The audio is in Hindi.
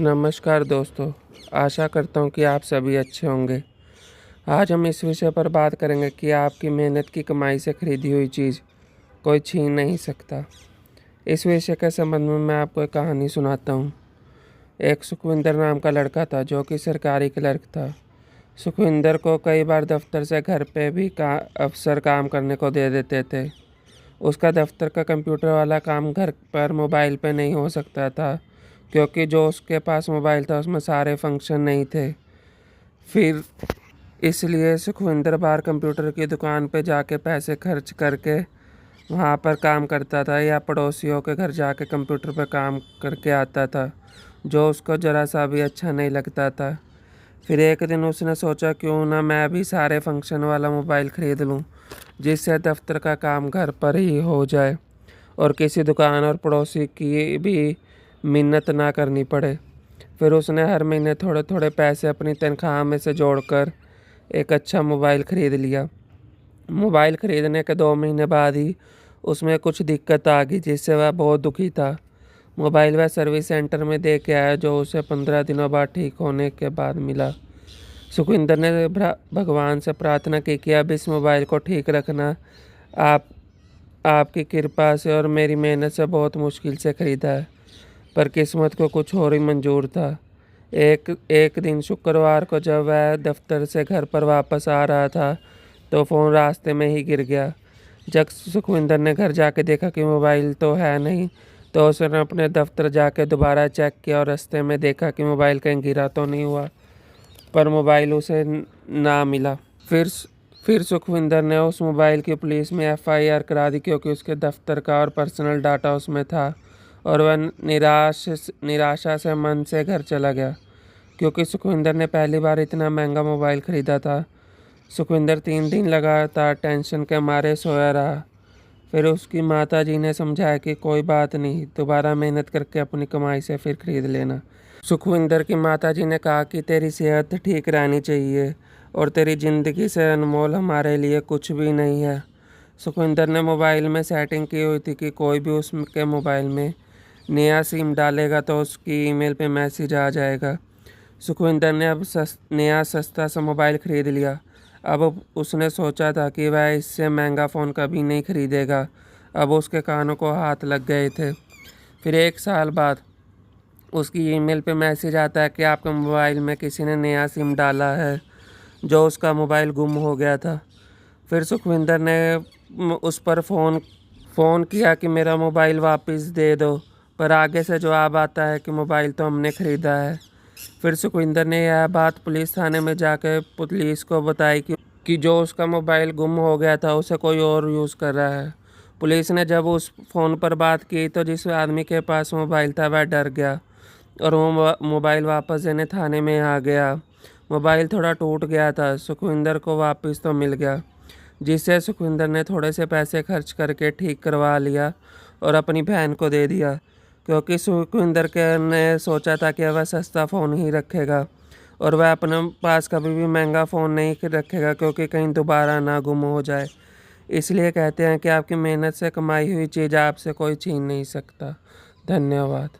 नमस्कार दोस्तों, आशा करता हूँ कि आप सभी अच्छे होंगे। आज हम इस विषय पर बात करेंगे कि आपकी मेहनत की कमाई से खरीदी हुई चीज़ कोई छीन नहीं सकता। इस विषय के संबंध में मैं आपको एक कहानी सुनाता हूँ। एक सुखविंदर नाम का लड़का था जो कि सरकारी क्लर्क था। सुखविंदर को कई बार दफ्तर से घर पे भी अफसर काम करने को दे देते थे। उसका दफ्तर का कंप्यूटर वाला काम घर पर मोबाइल पे नहीं हो सकता था, क्योंकि जो उसके पास मोबाइल था उसमें सारे फंक्शन नहीं थे। फिर इसलिए सुखविंदर बाहर कंप्यूटर की दुकान पे जाके पैसे खर्च करके वहाँ पर काम करता था, या पड़ोसियों के घर जाके कंप्यूटर पर काम करके आता था, जो उसको ज़रा सा भी अच्छा नहीं लगता था। फिर एक दिन उसने सोचा, क्यों ना मैं भी सारे फंक्शन वाला मोबाइल ख़रीद लूँ, जिससे दफ्तर का काम घर पर ही हो जाए और किसी दुकान और पड़ोसी की भी मिन्नत ना करनी पड़े। फिर उसने हर महीने थोड़े थोड़े पैसे अपनी तनख्वाह में से जोड़कर एक अच्छा मोबाइल ख़रीद लिया। मोबाइल ख़रीदने के 2 महीने बाद ही उसमें कुछ दिक्कत आ गई, जिससे वह बहुत दुखी था। मोबाइल वह सर्विस सेंटर में दे के आया, जो उसे 15 दिनों बाद ठीक होने के बाद मिला। सुखविंदर ने भगवान से प्रार्थना की कि अब इस मोबाइल को ठीक रखना आप आपकी कृपा से और मेरी मेहनत से बहुत मुश्किल से ख़रीदा है। पर किस्मत को कुछ और ही मंजूर था। एक एक दिन शुक्रवार को जब वह दफ्तर से घर पर वापस आ रहा था, तो फ़ोन रास्ते में ही गिर गया। जब सुखविंदर ने घर जाके देखा कि मोबाइल तो है नहीं, तो उसने अपने दफ्तर जाके दोबारा चेक किया और रास्ते में देखा कि मोबाइल कहीं गिरा तो नहीं हुआ, पर मोबाइल उसे ना मिला। फिर सुखविंदर ने उस मोबाइल की पुलिस में एफआईआर करा दी, क्योंकि उसके दफ्तर का और पर्सनल डाटा उसमें था। और वह निराशा से मन से घर चला गया, क्योंकि सुखविंदर ने पहली बार इतना महंगा मोबाइल ख़रीदा था। सुखविंदर 3 दिन लगातार टेंशन के मारे सोया रहा। फिर उसकी माताजी ने समझाया कि कोई बात नहीं, दोबारा मेहनत करके अपनी कमाई से फिर खरीद लेना। सुखविंदर की माताजी ने कहा कि तेरी सेहत ठीक रहनी चाहिए और तेरी ज़िंदगी से अनमोल हमारे लिए कुछ भी नहीं है। सुखविंदर ने मोबाइल में सेटिंग की हुई थी कि कोई भी उसके मोबाइल में नया सिम डालेगा तो उसकी ईमेल पे मैसेज आ जाएगा। सुखविंदर ने अब नया सस्ता सा मोबाइल ख़रीद लिया। अब उसने सोचा था कि वह इससे महंगा फ़ोन कभी नहीं खरीदेगा। अब उसके कानों को हाथ लग गए थे। फिर 1 साल बाद उसकी ईमेल पे मैसेज आता है कि आपके मोबाइल में किसी ने नया सिम डाला है, जो उसका मोबाइल गुम हो गया था। फिर सुखविंदर ने उस पर फ़ोन किया कि मेरा मोबाइल वापस दे दो, पर आगे से जवाब आता है कि मोबाइल तो हमने ख़रीदा है। फिर सुखविंदर ने यह बात पुलिस थाने में जाकर पुलिस को बताई कि जो उसका मोबाइल गुम हो गया था उसे कोई और यूज़ कर रहा है। पुलिस ने जब उस फ़ोन पर बात की, तो जिस आदमी के पास मोबाइल था वह डर गया और वो मोबाइल वापस देने थाने में आ गया। मोबाइल थोड़ा टूट गया था, सुखविंदर को वापस तो मिल गया, जिससे सुखविंदर ने थोड़े से पैसे खर्च करके ठीक करवा लिया और अपनी बहन को दे दिया, क्योंकि सुखविंदर के ने सोचा था कि वह सस्ता फ़ोन ही रखेगा और वह अपने पास कभी भी महंगा फ़ोन नहीं रखेगा, क्योंकि कहीं दोबारा ना गुम हो जाए। इसलिए कहते हैं कि आपकी मेहनत से कमाई हुई चीज़ आपसे कोई छीन नहीं सकता। धन्यवाद।